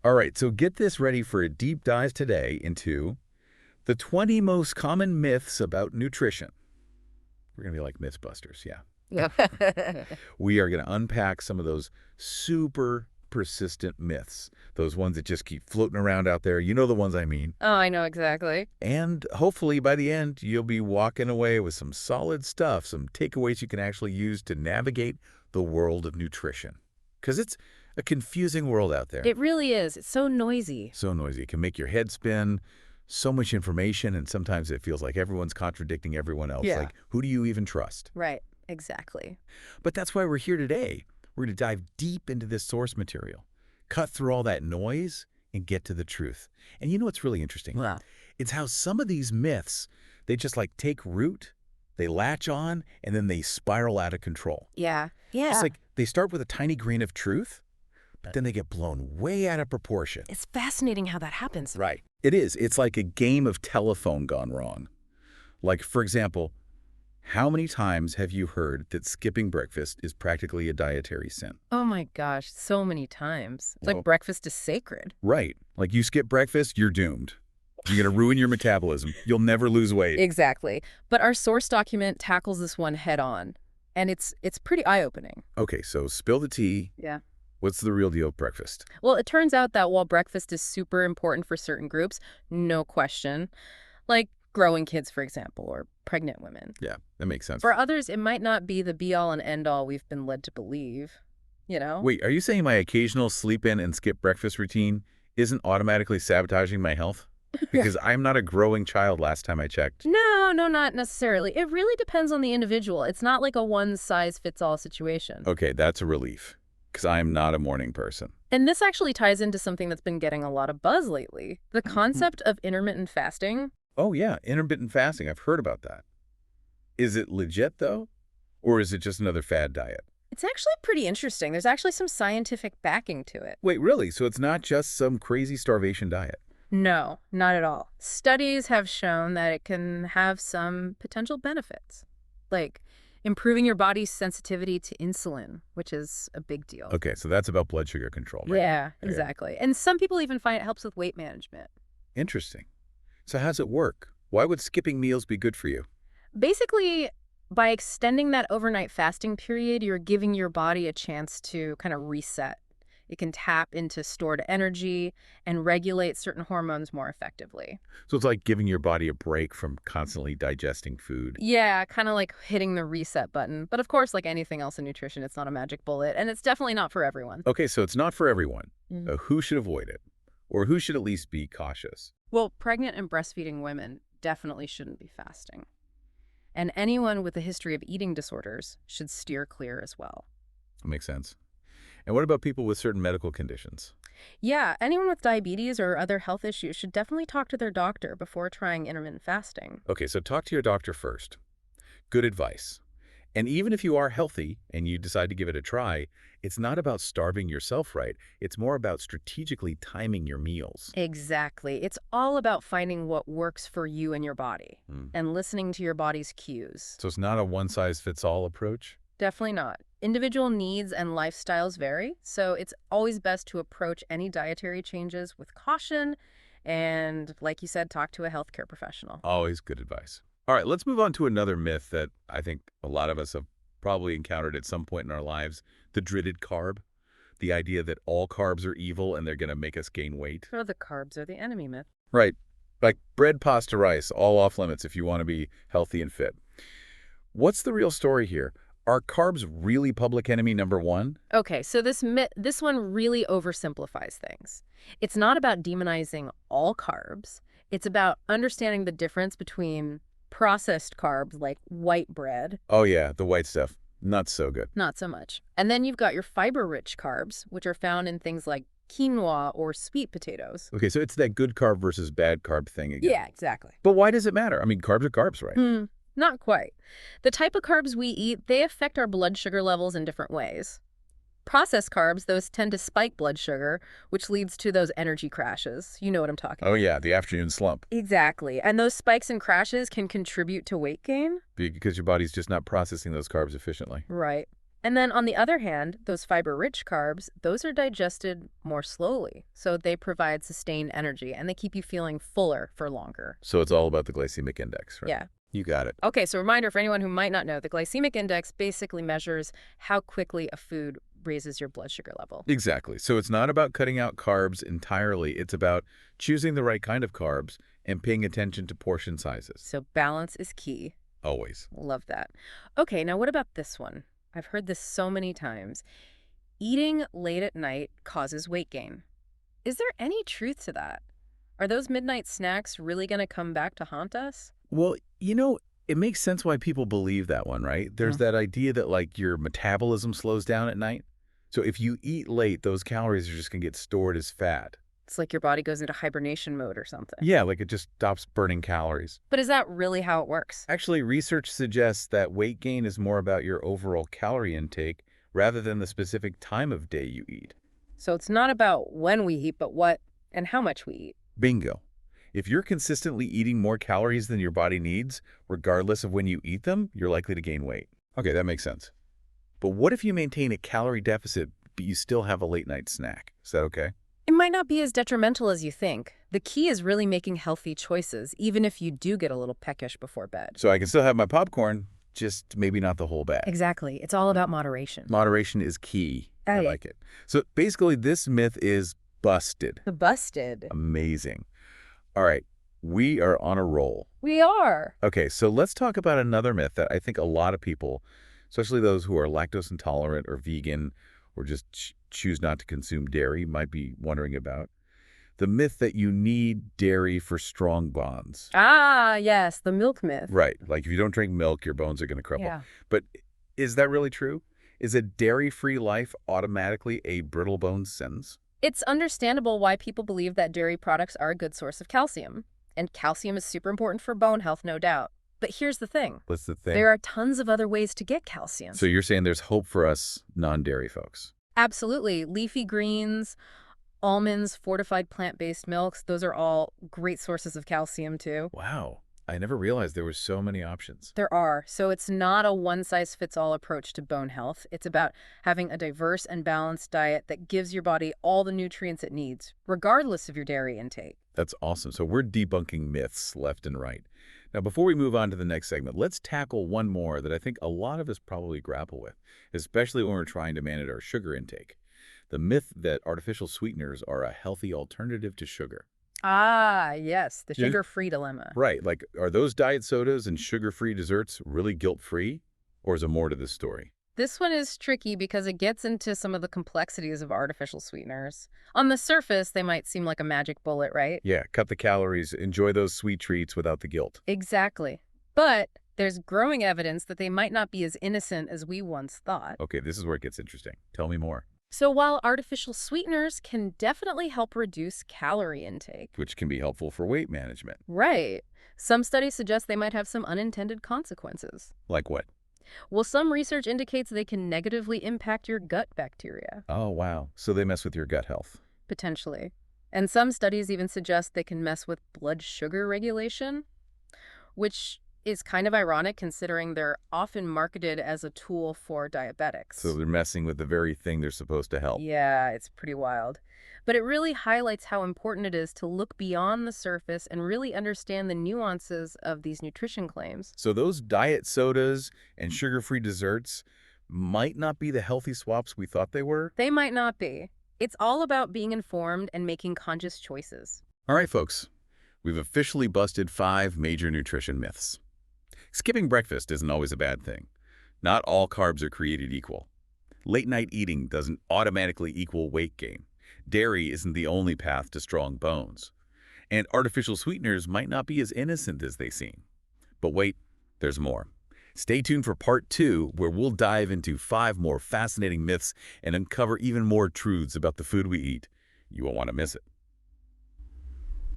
All right, so get this ready for a deep dive today into the 20 most common myths about nutrition. We're going to be like Mythbusters, yeah. Yeah. We are going to unpack some of those super persistent myths, those ones that just keep floating around out there. You know the ones I mean. Oh, I know exactly. And hopefully by the end, you'll be walking away with some solid stuff, some takeaways you can actually use to navigate the world of nutrition. Because it's a confusing world out there. It really is. It's so noisy. So noisy. It can make your head spin. So much information, and sometimes it feels like everyone's contradicting everyone else. Yeah. Like, who do you even trust? Right. Exactly. But that's why we're here today. We're going to dive deep into this source material, cut through all that noise, and get to the truth. And you know what's really interesting? Wow. It's how some of these myths, they just like take root, they latch on, and then they spiral out of control. Yeah. Yeah. It's like they start with a tiny grain of truth, but then they get blown way out of proportion. It's fascinating how that happens. Right. It is. It's like a game of telephone gone wrong. Like, for example, how many times have you heard that skipping breakfast is practically a dietary sin? Oh my gosh, so many times. It's Well, like breakfast is sacred. right. Like you skip breakfast, you're doomed. You're going to ruin your metabolism. You'll never lose weight. Exactly. But our source document tackles this one head on, and it's pretty eye-opening. Okay, so spill the tea. Yeah. What's the real deal with breakfast? Well, it turns out that while breakfast is super important for certain groups, no question, like growing kids, for example, or pregnant women. Yeah, that makes sense. For others, it might not be the be-all and end-all we've been led to believe, you know? Wait, are you saying my occasional sleep in and skip breakfast routine isn't automatically sabotaging my health? Because I'm not a growing child last time I checked. No, not necessarily. It really depends on the individual. It's not like a one-size-fits-all situation. Okay, that's a relief, because I'm not a morning person. And this actually ties into something that's been getting a lot of buzz lately. The concept of intermittent fasting. Oh, yeah, intermittent fasting. I've heard about that. Is it legit, though? Or is it just another fad diet? It's actually pretty interesting. There's actually some scientific backing to it. Wait, really? So it's not just some crazy starvation diet? No, not at all. Studies have shown that it can have some potential benefits, like improving your body's sensitivity to insulin, which is a big deal. Okay, so that's about blood sugar control, right? Yeah, Okay. exactly. And some people even find it helps with weight management. Interesting. So how's it work? Why would skipping meals be good for you? Basically, by extending that overnight fasting period, you're giving your body a chance to kind of reset. It can tap into stored energy and regulate certain hormones more effectively. So it's like giving your body a break from constantly digesting food. Yeah, kind of like hitting the reset button. But of course, like anything else in nutrition, it's not a magic bullet, and it's definitely not for everyone. Okay, so it's not for everyone. Mhm. Who should avoid it? Or who should at least be cautious? Well, pregnant and breastfeeding women definitely shouldn't be fasting. And anyone with a history of eating disorders should steer clear as well. That makes sense. And what about people with certain medical conditions? Yeah, anyone with diabetes or other health issues should definitely talk to their doctor before trying intermittent fasting. Okay, so talk to your doctor first. Good advice. And even if you are healthy and you decide to give it a try, it's not about starving yourself right. It's more about strategically timing your meals. Exactly. It's all about finding what works for you and your body Mm. and listening to your body's cues. So it's not a one-size-fits-all approach? Definitely not. Individual needs and lifestyles vary, so it's always best to approach any dietary changes with caution and, like you said, talk to a healthcare professional. Always good advice. All right, let's move on to another myth that I think a lot of us have probably encountered at some point in our lives, the dreaded carb. The idea that all carbs are evil and they're going to make us gain weight. So the carbs are the enemy myth. Right. Like bread, pasta, rice, all off limits if you want to be healthy and fit. What's the real story here? Are carbs really public enemy number one? Okay, so this one really oversimplifies things. It's not about demonizing all carbs. It's about understanding the difference between processed carbs like white bread, Oh yeah, the white stuff. Not so good. not so much. And then you've got your fiber-rich carbs, which are found in things like quinoa or sweet potatoes. Okay, so it's that good carb versus bad carb thing again. Yeah, exactly. But why does it matter? I mean, carbs are carbs, right? Not quite. The type of carbs we eat, they affect our blood sugar levels in different ways. Processed carbs, those tend to spike blood sugar, which leads to those energy crashes. You know what I'm talking about. Oh yeah, the afternoon slump. Exactly. And those spikes and crashes can contribute to weight gain. Because your body's just not processing those carbs efficiently. Right. And then on the other hand, those fiber-rich carbs, those are digested more slowly. So they provide sustained energy and they keep you feeling fuller for longer. So it's all about the glycemic index, right? Yeah. You got it. Okay, so reminder for anyone who might not know, the glycemic index basically measures how quickly a food raises your blood sugar level. Exactly. So it's not about cutting out carbs entirely. It's about choosing the right kind of carbs and paying attention to portion sizes. So balance is key. Always. Love that. Okay, now what about this one? I've heard this so many times. Eating late at night causes weight gain. Is there any truth to that? Are those midnight snacks really going to come back to haunt us? Well, it makes sense why people believe that one, right? There's that idea that like your metabolism slows down at night. So if you eat late, those calories are just going to get stored as fat. It's like your body goes into hibernation mode or something. Yeah, like it just stops burning calories. But is that really how it works? Actually, research suggests that weight gain is more about your overall calorie intake rather than the specific time of day you eat. So it's not about when we eat, but what and how much we eat. Bingo. If you're consistently eating more calories than your body needs, regardless of when you eat them, you're likely to gain weight. Okay, that makes sense. But what if you maintain a calorie deficit, but you still have a late night snack? Is that okay? It might not be as detrimental as you think. The key is really making healthy choices, even if you do get a little peckish before bed. So I can still have my popcorn, just maybe not the whole bag. Exactly. It's all about moderation. Moderation is key. I Hey. like it. So basically, this myth is busted. Busted. Amazing. All right, we are on a roll. We are. Okay, so let's talk about another myth that I think a lot of people, especially those who are lactose intolerant or vegan or just choose not to consume dairy, might be wondering about. The myth that you need dairy for strong bonds. Ah, yes, the milk myth. Right, like if you don't drink milk, your bones are going to crumble. Yeah. But is that really true? Is a dairy-free life automatically a brittle bones sentence? It's understandable why people believe that dairy products are a good source of calcium. And calcium is super important for bone health, no doubt. But here's the thing. What's the thing? There are tons of other ways to get calcium. So you're saying there's hope for us non-dairy folks? Absolutely. Leafy greens, almonds, fortified plant-based milks, those are all great sources of calcium too. Wow. I never realized there were so many options. There are. So it's not a one-size-fits-all approach to bone health. It's about having a diverse and balanced diet that gives your body all the nutrients it needs, regardless of your dairy intake. That's awesome. So we're debunking myths left and right. Now, before we move on to the next segment, let's tackle one more that I think a lot of us probably grapple with, especially when we're trying to manage our sugar intake. The myth that artificial sweeteners are a healthy alternative to sugar. Ah, yes, the Yeah. sugar-free dilemma. Right. Like, are those diet sodas and sugar-free desserts really guilt-free? Or is there more to this story? This one is tricky because it gets into some of the complexities of artificial sweeteners. On the surface, they might seem like a magic bullet, right? Yeah, cut the calories, enjoy those sweet treats without the guilt. Exactly. But there's growing evidence that they might not be as innocent as we once thought. Okay, this is where it gets interesting. Tell me more. So while artificial sweeteners can definitely help reduce calorie intake, Which can be helpful for weight management. right, some studies suggest they might have some unintended consequences. Like what? Well, some research indicates they can negatively impact your gut bacteria, Oh, wow. So they mess with your gut health. potentially. And some studies even suggest they can mess with blood sugar regulation, which is kind of ironic considering they're often marketed as a tool for diabetics. So they're messing with the very thing they're supposed to help. Yeah, it's pretty wild. But it really highlights how important it is to look beyond the surface and really understand the nuances of these nutrition claims. So those diet sodas and sugar-free desserts might not be the healthy swaps we thought they were. They might not be. It's all about being informed and making conscious choices. All right, folks. We've officially busted 5 major nutrition myths. Skipping breakfast isn't always a bad thing. Not all carbs are created equal. Late-night eating doesn't automatically equal weight gain. Dairy isn't the only path to strong bones. And artificial sweeteners might not be as innocent as they seem. But wait, there's more. Stay tuned for part 2, where we'll dive into 5 more fascinating myths and uncover even more truths about the food we eat. You won't want to miss it.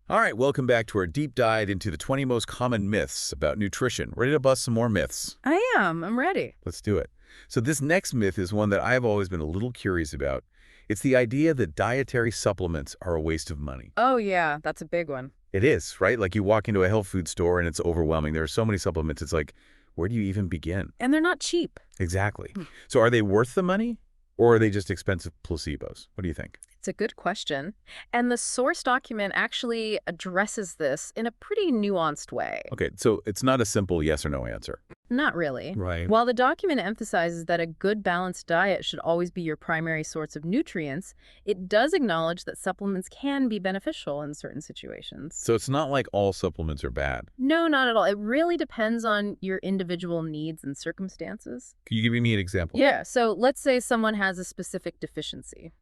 All right, welcome back to our deep dive into the 20 most common myths about nutrition. Ready to bust some more myths? I am. I'm ready. Let's do it. So this next myth is one that I've always been a little curious about. It's the idea that dietary supplements are a waste of money. Oh, yeah, that's a big one. It is, right? Like you walk into a health food store and it's overwhelming. There are so many supplements. It's like, Where do you even begin? And they're not cheap. Exactly. So are they worth the money, or are they just expensive placebos? What do you think? It's a good question. And the source document actually addresses this in a pretty nuanced way. Okay, so it's not a simple yes or no answer. Not really. Right. While the document emphasizes that a good balanced diet should always be your primary source of nutrients, it does acknowledge that supplements can be beneficial in certain situations. So it's not like all supplements are bad. No, not at all. It really depends on your individual needs and circumstances. Can you give me an example? Yeah, so let's say someone has a specific deficiency,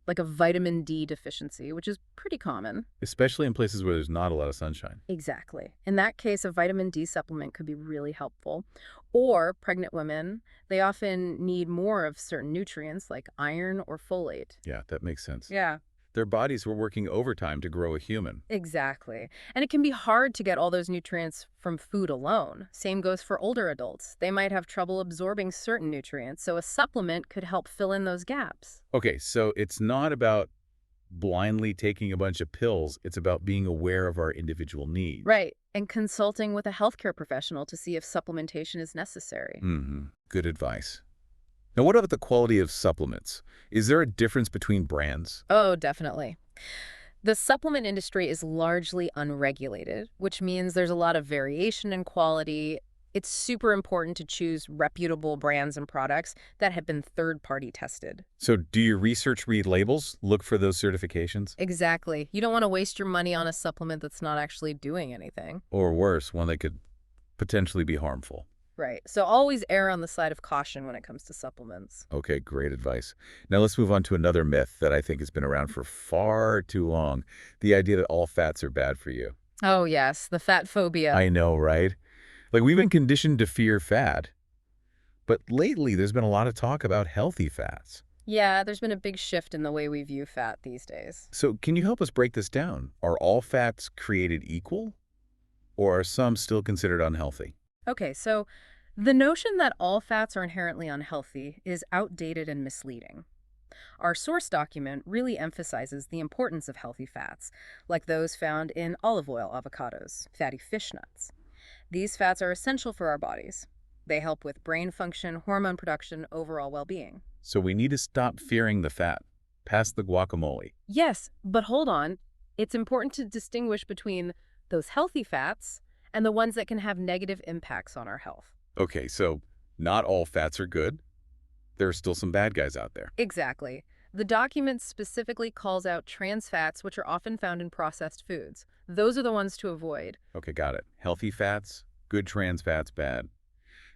like a vitamin D deficiency, which is pretty common. Especially in places where there's not a lot of sunshine. Exactly. In that case, a vitamin D supplement could be really helpful. Or pregnant women, they often need more of certain nutrients like iron or folate. Yeah, that makes sense. Yeah, Their bodies were working overtime to grow a human. exactly. And it can be hard to get all those nutrients from food alone. Same goes for older adults. They might have trouble absorbing certain nutrients, so a supplement could help fill in those gaps. Okay, so it's not about blindly taking a bunch of pills. It's about being aware of our individual needs. Right. And consulting with a healthcare professional to see if supplementation is necessary. Good advice. Now, what about the quality of supplements? Is there a difference between brands? Oh, definitely. The supplement industry is largely unregulated, which means there's a lot of variation in quality. It's super important to choose reputable brands and products that have been third-party tested. So do your research read labels? Look for those certifications? Exactly. You don't want to waste your money on a supplement that's not actually doing anything. Or worse, one that could potentially be harmful. Right. So always err on the side of caution when it comes to supplements. Okay, great advice. Now let's move on to another myth that I think has been around for far too long. The idea that all fats are bad for you. Oh, yes, the fat phobia. I know, right? Like we've been conditioned to fear fat, but lately there's been a lot of talk about healthy fats. Yeah, there's been a big shift in the way we view fat these days. So can you help us break this down? Are all fats created equal, or are some still considered unhealthy? Okay, so the notion that all fats are inherently unhealthy is outdated and misleading. Our source document really emphasizes the importance of healthy fats, like those found in olive oil, avocados, fatty fish nuts. These fats are essential for our bodies. They help with brain function, hormone production, overall well-being. So we need to stop fearing the fat. Pass the guacamole. Yes, but hold on. It's important to distinguish between those healthy fats and the ones that can have negative impacts on our health. Okay, so not all fats are good. There are still some bad guys out there. Exactly. The document specifically calls out trans fats, which are often found in processed foods. Those are the ones to avoid. Okay, got it. Healthy fats, good trans fats, bad.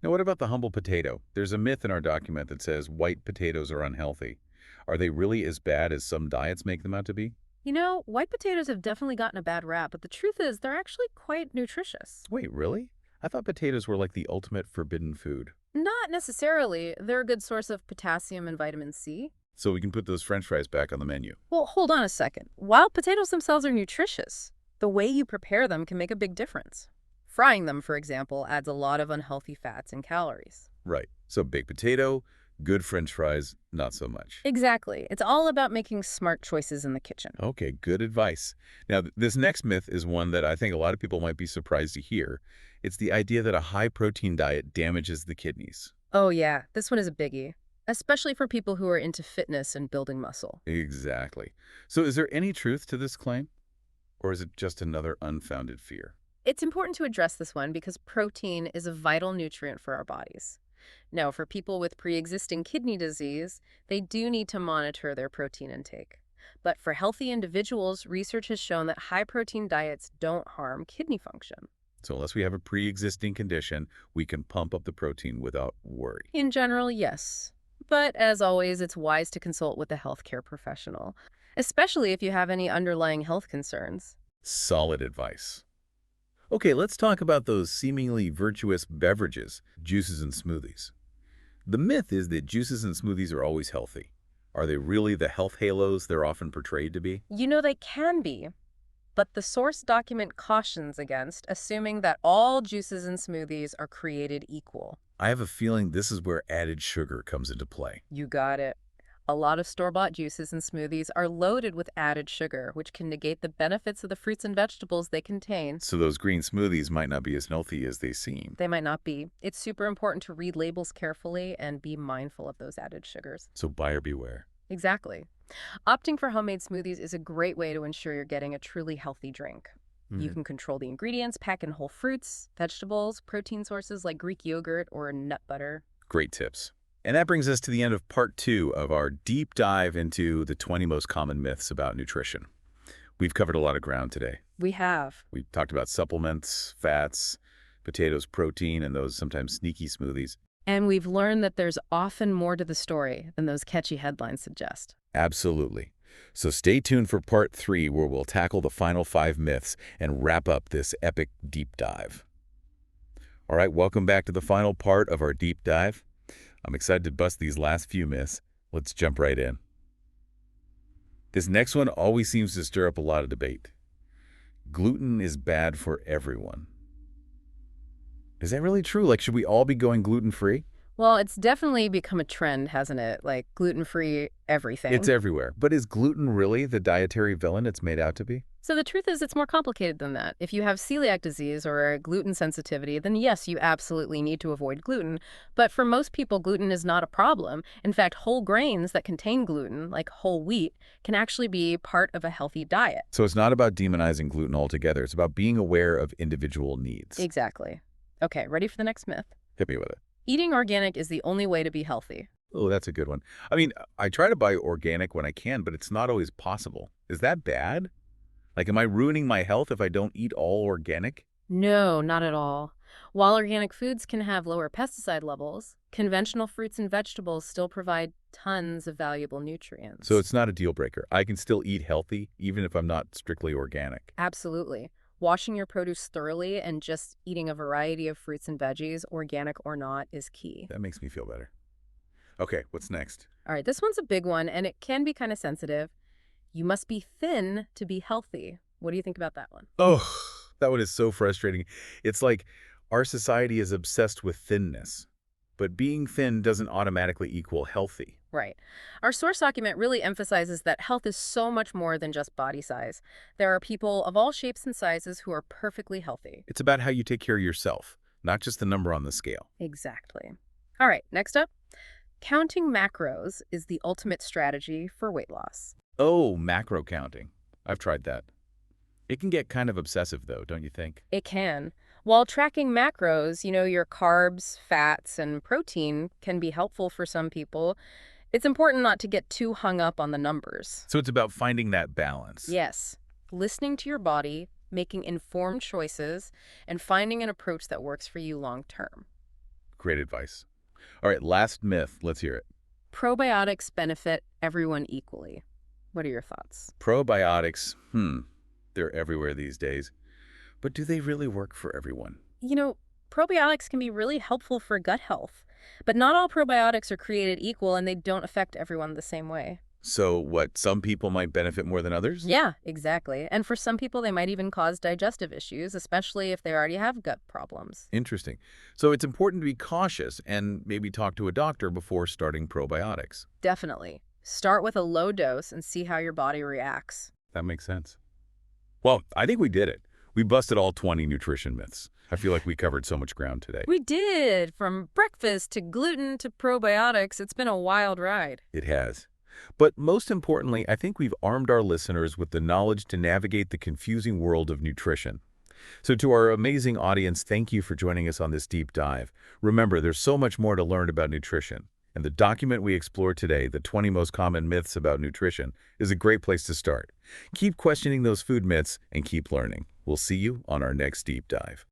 Now, what about the humble potato? There's a myth in our document that says white potatoes are unhealthy. Are they really as bad as some diets make them out to be? You know, white potatoes have definitely gotten a bad rap, but the truth is they're actually quite nutritious. Wait, really? I thought potatoes were like the ultimate forbidden food. Not necessarily. They're a good source of potassium and vitamin C. So we can put those French fries back on the menu. Well, hold on a second. While potatoes themselves are nutritious, the way you prepare them can make a big difference. Frying them, for example, adds a lot of unhealthy fats and calories. Right. So baked potato, good French fries, not so much. Exactly. It's all about making smart choices in the kitchen. Okay, good advice. Now, this next myth is one that I think a lot of people might be surprised to hear. It's the idea that a high-protein diet damages the kidneys. Oh yeah, this one is a biggie, especially for people who are into fitness and building muscle. Exactly. So is there any truth to this claim? Or is it just another unfounded fear? It's important to address this one because protein is a vital nutrient for our bodies. Now, for people with pre-existing kidney disease, they do need to monitor their protein intake. But for healthy individuals, research has shown that high-protein diets don't harm kidney function. So unless we have a pre-existing condition, we can pump up the protein without worry. In general, yes. But as always, it's wise to consult with a healthcare professional, especially if you have any underlying health concerns. Solid advice. Okay, let's talk about those seemingly virtuous beverages, juices and smoothies. The myth is that juices and smoothies are always healthy. Are they really the health halos they're often portrayed to be? You know they can be, but the source document cautions against assuming that all juices and smoothies are created equal. I have a feeling this is where added sugar comes into play. You got it. A lot of store-bought juices and smoothies are loaded with added sugar, which can negate the benefits of the fruits and vegetables they contain. So those green smoothies might not be as healthy as they seem. They might not be. It's super important to read labels carefully and be mindful of those added sugars. So buyer beware. Exactly. Opting for homemade smoothies is a great way to ensure you're getting a truly healthy drink. You Mhm. can control the ingredients, pack in whole fruits, vegetables, protein sources like Greek yogurt or nut butter. Great tips. And that brings us to the end of part 2 of our deep dive into the 20 most common myths about nutrition. We've covered a lot of ground today. We have. We talked about supplements, fats, potatoes, protein, and those sometimes sneaky smoothies. And we've learned that there's often more to the story than those catchy headlines suggest. Absolutely. So stay tuned for part 3, where we'll tackle the final 5 myths and wrap up this epic deep dive. All right, welcome back to the final part of our deep dive. I'm excited to bust these last few myths. Let's jump right in. This next one always seems to stir up a lot of debate. Gluten is bad for everyone. Is that really true? Like, should we all be going gluten-free? Well, it's definitely become a trend, hasn't it? Like gluten-free It's everything. everywhere. But is gluten really the dietary villain it's made out to be? So the truth is it's more complicated than that. If you have celiac disease or a gluten sensitivity, then yes, you absolutely need to avoid gluten. But for most people, gluten is not a problem. In fact, whole grains that contain gluten, like whole wheat, can actually be part of a healthy diet. So it's not about demonizing gluten altogether. It's about being aware of individual needs. Exactly. Okay, ready for the next myth? Hit me with it. Eating organic is the only way to be healthy. Oh, that's a good one. I mean, I try to buy organic when I can, but it's not always possible. Is that bad? Like, am I ruining my health if I don't eat all organic? No, not at all. While organic foods can have lower pesticide levels, conventional fruits and vegetables still provide tons of valuable So nutrients. it's not a deal breaker. I can still eat healthy, even if I'm not strictly organic. Absolutely. Washing your produce thoroughly and just eating a variety of fruits and veggies, organic or not, is key. That makes me feel better. Okay, what's next? All right, this one's a big one, and it can be kind of sensitive. You must be thin to be healthy. What do you think about that one? Oh, that one is so frustrating. It's like our society is obsessed with thinness, but being thin doesn't automatically equal healthy. Right. Our source document really emphasizes that health is so much more than just body size. There are people of all shapes and sizes who are perfectly healthy. It's about how you take care of yourself, not just the number on the scale. Exactly. All right, next up. Counting macros is the ultimate strategy for weight loss. Oh, macro counting. I've tried that. It can get kind of obsessive, though, don't you think? It can. While tracking macros, your carbs, fats, and protein can be helpful for some people, it's important not to get too hung up on the numbers. So it's about finding that balance. Yes, listening to your body, making informed choices, and finding an approach that works for you long term. Great advice. All right, last myth. Let's hear it. Probiotics benefit everyone equally. What are your thoughts? Probiotics, they're everywhere these days. But do they really work for everyone? Probiotics can be really helpful for gut health, but not all probiotics are created equal and they don't affect everyone the same way. So what, some people might benefit more than others? Yeah, exactly. And for some people, they might even cause digestive issues, especially if they already have gut problems. Interesting. So it's important to be cautious and maybe talk to a doctor before starting probiotics. Definitely. Start with a low dose and see how your body reacts. That makes sense. Well, I think we did it. We busted all 20 nutrition myths. I feel like we covered so much ground today. We did! From breakfast to gluten to probiotics, it's been a wild ride. It has. But most importantly, I think we've armed our listeners with the knowledge to navigate the confusing world of nutrition. So to our amazing audience, thank you for joining us on this deep dive. Remember, there's so much more to learn about nutrition. And the document we explored today, the 20 most common myths about nutrition, is a great place to start. Keep questioning those food myths and keep learning. We'll see you on our next deep dive.